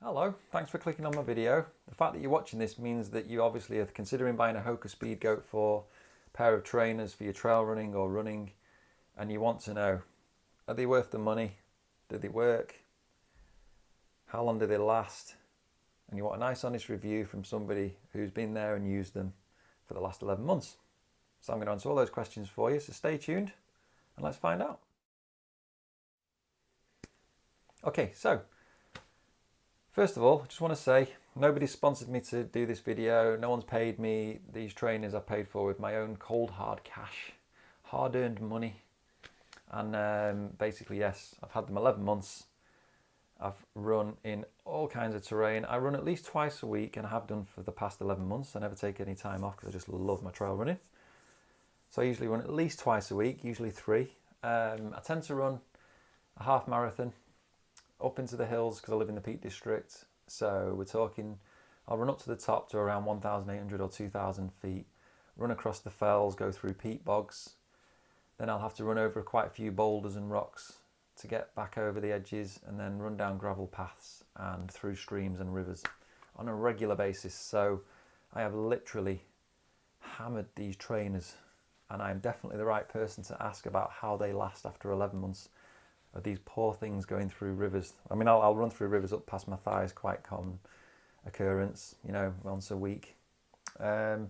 Hello, thanks for clicking on my video. The fact that you're watching this means that you obviously are considering buying a Hoka Speedgoat for a pair of trainers for your trail running or running, and you want to know, are they worth the money? Do they work? How long do they last? And you want a nice honest review from somebody who's been there and used them for the last 11 months. So I'm going to answer all those questions for you, so stay tuned and let's find out. Okay, so first of all, I just want to say, nobody's sponsored me to do this video. No one's paid me. These trainers I paid for with my own cold hard cash, hard-earned money. And basically, yes, I've had them 11 months. I've run in all kinds of terrain. I run at least twice a week, and I have done for the past 11 months. I never take any time off because I just love my trail running. So I usually run at least twice a week, usually 3. I tend to run a half marathon up into the hills because I live in the Peak District. So we're talking, I'll run up to the top to around 1,800 or 2,000 feet, run across the fells, go through peat bogs. Then I'll have to run over quite a few boulders and rocks to get back over the edges, and then run down gravel paths and through streams and rivers on a regular basis. So I have literally hammered these trainers, and I'm definitely the right person to ask about how they last after 11 months of these poor things going through rivers. I mean, I'll run through rivers up past my thighs, quite common occurrence, you know, once a week. So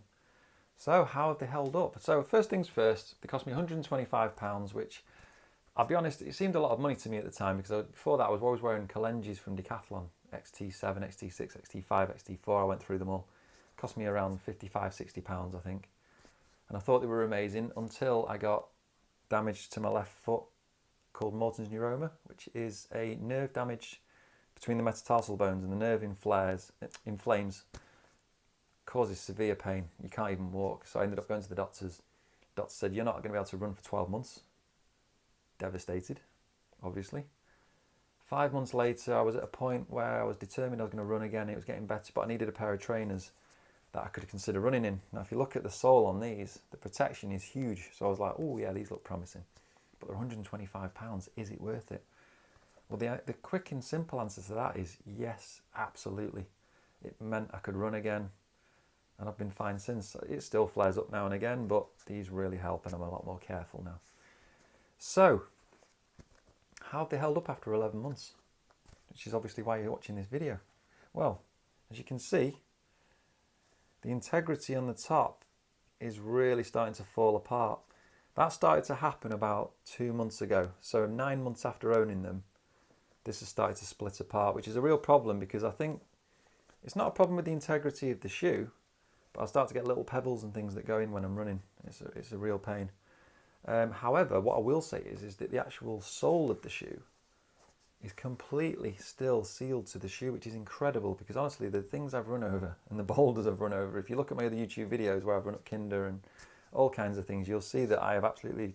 how have they held up? So first things first, they cost me £125, which I'll be honest, it seemed a lot of money to me at the time because before that I was always wearing Kalenjis from Decathlon, XT7, XT6, XT5, XT4, I went through them all. It cost me around £55, £60, I think. And I thought they were amazing until I got damage to my left foot called Morton's neuroma, which is a nerve damage between the metatarsal bones, and the nerve inflames, causes severe pain. You can't even walk. So I ended up going to the doctors. The doctor said, you're not going to be able to run for 12 months. Devastated, obviously. 5 months later, I was at a point where I was determined I was going to run again. It was getting better, but I needed a pair of trainers that I could consider running in. Now, if you look at the sole on these, the protection is huge. So I was like, oh yeah, these look promising. But they're £125, is it worth it? Well, the quick and simple answer to that is yes, absolutely. It meant I could run again, and I've been fine since. It still flares up now and again, but these really help, and I'm a lot more careful now. So, how have they held up after 11 months? Which is obviously why you're watching this video. Well, as you can see, the integrity on the top is really starting to fall apart. That started to happen about 2 months ago. So 9 months after owning them, this has started to split apart, which is a real problem because I think it's not a problem with the integrity of the shoe, but I'll start to get little pebbles and things that go in when I'm running. It's a real pain. However, what I will say is that the actual sole of the shoe is completely still sealed to the shoe, which is incredible because honestly, the things I've run over and the boulders I've run over, if you look at my other YouTube videos where I've run up Kinder and all kinds of things, you'll see that I have absolutely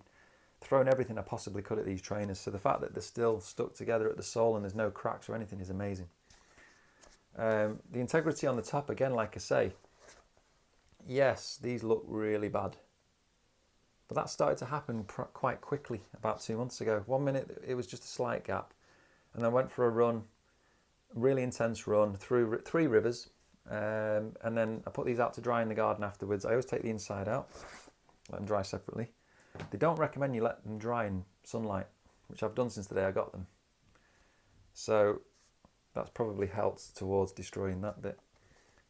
thrown everything I possibly could at these trainers. So the fact that they're still stuck together at the sole and there's no cracks or anything is amazing. The integrity on the top, again, like I say, yes, these look really bad. But that started to happen quite quickly about 2 months ago. 1 minute it was just a slight gap, and then I went for a run, a really intense run through 3 rivers, and then I put these out to dry in the garden afterwards. I always take the inside out, let them dry separately. They don't recommend you let them dry in sunlight, which I've done since the day I got them. So that's probably helped towards destroying that bit.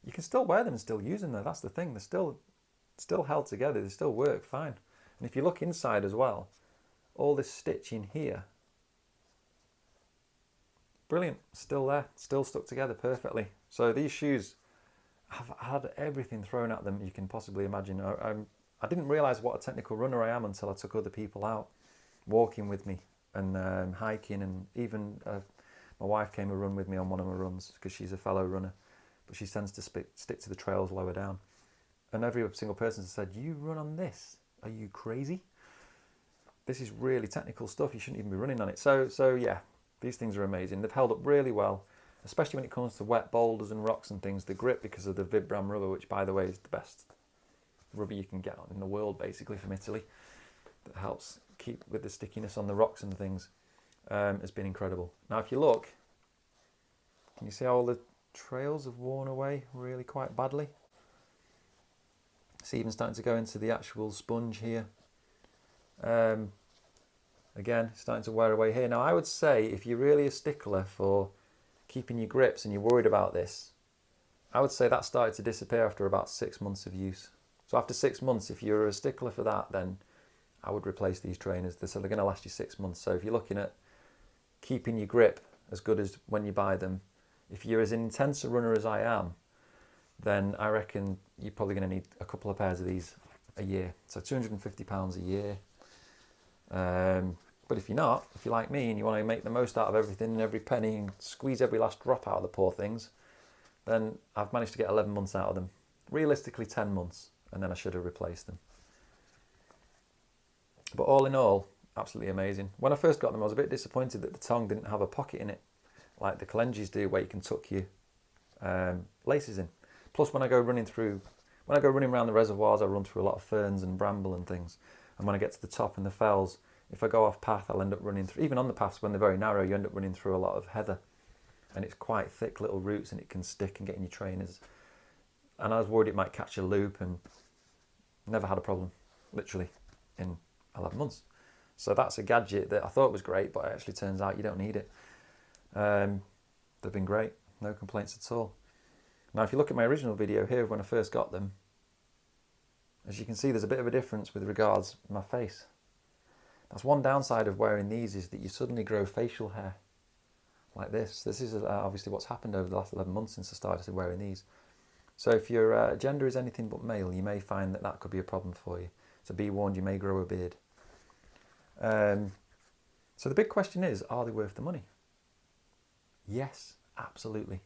You can still wear them and still use them though, that's the thing. They're still held together, they still work fine. And if you look inside as well, all this stitching here, brilliant, still there, still stuck together perfectly. So these shoes have had everything thrown at them you can possibly imagine. I didn't realise what a technical runner I am until I took other people out walking with me and hiking, and even my wife came and run with me on one of my runs because she's a fellow runner, but she tends to stick to the trails lower down. And every single person said, you run on this? Are you crazy? This is really technical stuff. You shouldn't even be running on it. So yeah, these things are amazing. They've held up really well, especially when it comes to wet boulders and rocks and things. The grip, because of the Vibram rubber, which by the way is the best rubber you can get in the world, basically from Italy, that helps keep with the stickiness on the rocks and things, has been incredible. Now if you look, Can you see how all the trails have worn away really quite badly? It's even starting to go into the actual sponge here. Again, starting to wear away here. Now I would say if you're really a stickler for keeping your grips and you're worried about this, I would say that started to disappear after about 6 months of use. So after 6 months, if you're a stickler for that, then I would replace these trainers. So they're going to last you 6 months. So if you're looking at keeping your grip as good as when you buy them, if you're as intense a runner as I am, then I reckon you're probably going to need a couple of pairs of these a year. So £250 a year. But if you're not, if you're like me and you want to make the most out of everything and every penny and squeeze every last drop out of the poor things, then I've managed to get 11 months out of them. Realistically 10 months, and then I should have replaced them. But all in all, absolutely amazing. When I first got them, I was a bit disappointed that the tongue didn't have a pocket in it, like the Kalenjis do, where you can tuck your laces in. Plus, when I go running around the reservoirs, I run through a lot of ferns and bramble and things. And when I get to the top and the fells, if I go off path, I'll end up running through, even on the paths when they're very narrow, you end up running through a lot of heather. And it's quite thick little roots and it can stick and get in your trainers. And I was worried it might catch a loop, and never had a problem, literally, in 11 months. So that's a gadget that I thought was great, but it actually turns out you don't need it. They've been great, no complaints at all. Now, if you look at my original video here when I first got them, as you can see, there's a bit of a difference with regards to my face. That's one downside of wearing these, is that you suddenly grow facial hair like this. This is obviously what's happened over the last 11 months since I started wearing these. So if your gender is anything but male, you may find that that could be a problem for you. So be warned, you may grow a beard. So the big question is, are they worth the money? Yes, absolutely.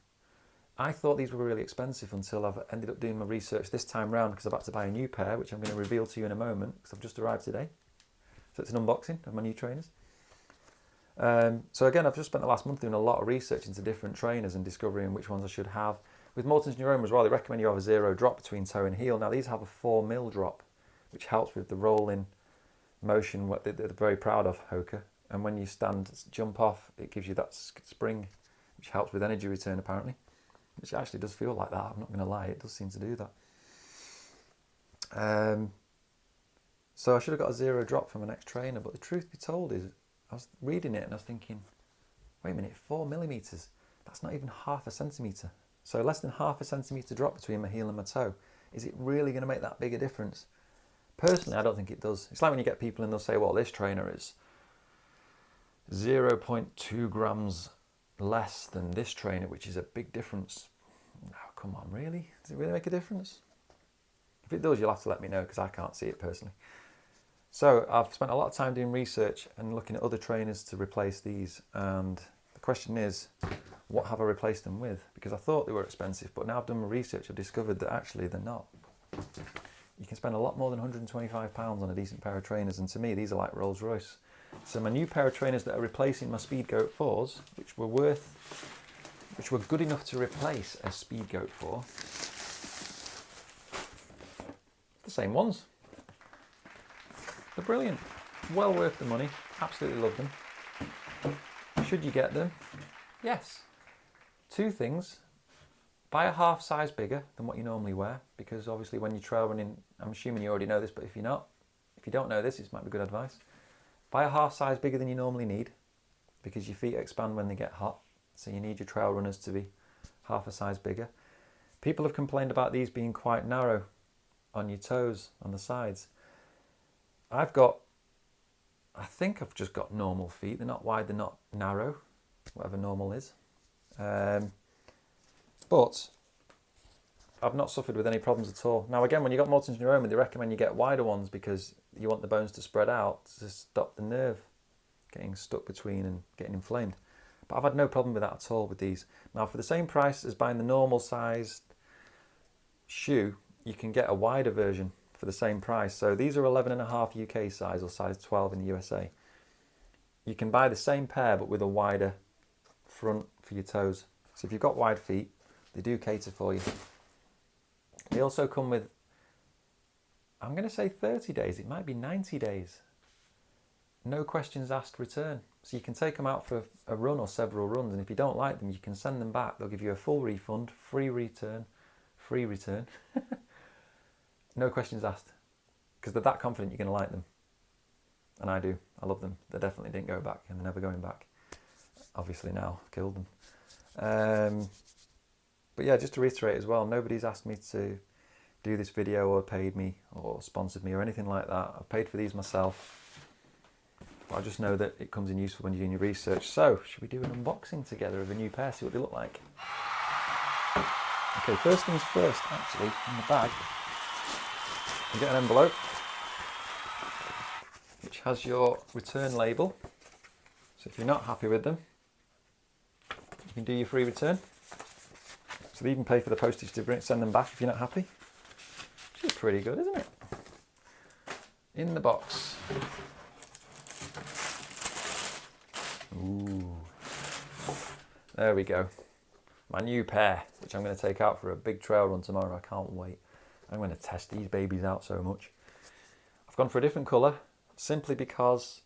I thought these were really expensive until I've ended up doing my research this time round, because I'm about to buy a new pair, which I'm going to reveal to you in a moment, because I've just arrived today. So it's an unboxing of my new trainers. So again, I've just spent the last month doing a lot of research into different trainers and discovering which ones I should have. With Morton's Neuroma as well, they recommend you have a 0 drop between toe and heel. Now these have a 4mm drop, which helps with the rolling motion, what they're very proud of, Hoka. And when you jump off, it gives you that spring, which helps with energy return apparently. Which actually does feel like that, I'm not going to lie, it does seem to do that. So I should have got a 0 drop from my next trainer, but the truth be told is, I was reading it and I was thinking, wait a minute, 4mm, that's not even half a centimetre. So less than half a centimetre drop between my heel and my toe. Is it really going to make that big a difference? Personally, I don't think it does. It's like when you get people and they'll say, well, this trainer is 0.2 grams less than this trainer, which is a big difference. Oh, come on, really? Does it really make a difference? If it does, you'll have to let me know, because I can't see it personally. So I've spent a lot of time doing research and looking at other trainers to replace these, and the question is, what have I replaced them with? Because I thought they were expensive, but now I've done my research, I've discovered that actually they're not. You can spend a lot more than £125 on a decent pair of trainers, and to me these are like Rolls Royce. So my new pair of trainers that are replacing my Speedgoat 4s, which were good enough to replace a Speedgoat 4, the same ones. They're brilliant, well worth the money, absolutely love them. Should you get them? Yes. Two things: buy a half size bigger than what you normally wear, because obviously when you trail running, I'm assuming you already know this, but if you don't know this, might be good advice. Buy a half size bigger than you normally need, because your feet expand when they get hot, so you need your trail runners to be half a size bigger. People have complained about these being quite narrow on your toes, on the sides. I think I've just got normal feet. They're not wide, they're not narrow, whatever normal is. But I've not suffered with any problems at all. Now again, when you got Morton's Neuroma, they recommend you get wider ones because you want the bones to spread out to stop the nerve getting stuck between and getting inflamed. But I've had no problem with that at all with these. Now for the same price as buying the normal sized shoe, you can get a wider version for the same price. So these are 11.5 UK size, or size 12 in the USA. You can buy the same pair but with a wider front for your toes. So if you've got wide feet, they do cater for you. They also come with, I'm going to say 30 days, it might be 90 days no questions asked return. So you can take them out for a run or several runs, and if you don't like them, you can send them back. They'll give you a full refund, free return. No questions asked, because they're that confident you're going to like them. And I do. I love them. They definitely didn't go back, and they're never going back. Obviously now, I've killed them. But yeah, just to reiterate as well, nobody's asked me to do this video or paid me or sponsored me or anything like that. I've paid for these myself. But I just know that it comes in useful when you're doing your research. So, should we do an unboxing together of a new pair, see what they look like? Okay, first things first, actually, in the bag, you get an envelope which has your return label. So if you're not happy with them, you can do your free return. So they even pay for the postage to send them back if you're not happy. Which is pretty good, isn't it? In the box. Ooh. There we go. My new pair, which I'm going to take out for a big trail run tomorrow. I can't wait. I'm going to test these babies out so much. I've gone for a different colour simply because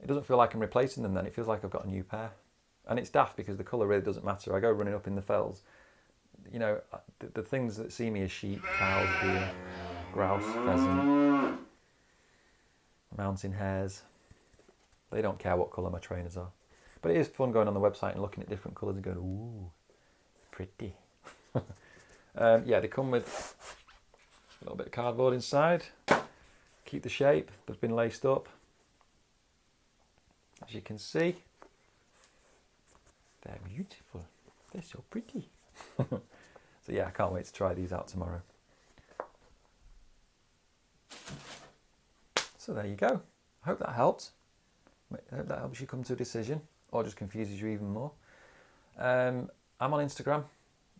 it doesn't feel like I'm replacing them then. It feels like I've got a new pair. And it's daft because the colour really doesn't matter. I go running up in the fells. You know, the things that see me as sheep, cows, deer, grouse, pheasant, mountain hares, they don't care what colour my trainers are. But it is fun going on the website and looking at different colours and going, ooh, pretty. Yeah, they come with a little bit of cardboard inside. Keep the shape. They've been laced up. As you can see, they're beautiful. They're so pretty. So yeah, I can't wait to try these out tomorrow. So there you go. I hope that helped. I hope that helps you come to a decision or just confuses you even more. I'm on Instagram.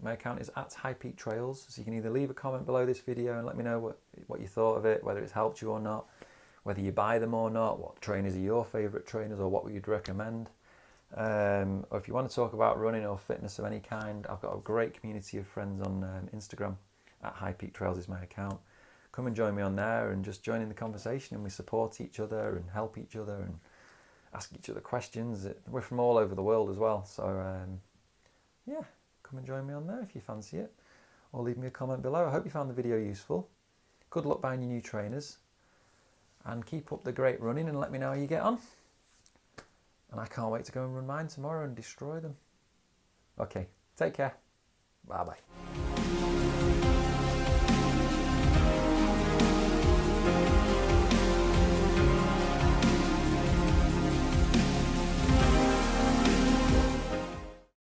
My account is @HighPeakTrails. So you can either leave a comment below this video and let me know what you thought of it, whether it's helped you or not, whether you buy them or not, what trainers are your favourite trainers or what you'd recommend. Or if you want to talk about running or fitness of any kind, I've got a great community of friends on Instagram. @HighPeakTrails is my account. Come and join me on there and just join in the conversation, and we support each other and help each other and ask each other questions. We're from all over the world as well, so yeah, come and join me on there if you fancy it, or leave me a comment below. I hope you found the video useful. Good luck buying your new trainers, and keep up the great running and let me know how you get on. And I can't wait to go and run mine tomorrow and destroy them. Okay, take care. Bye bye.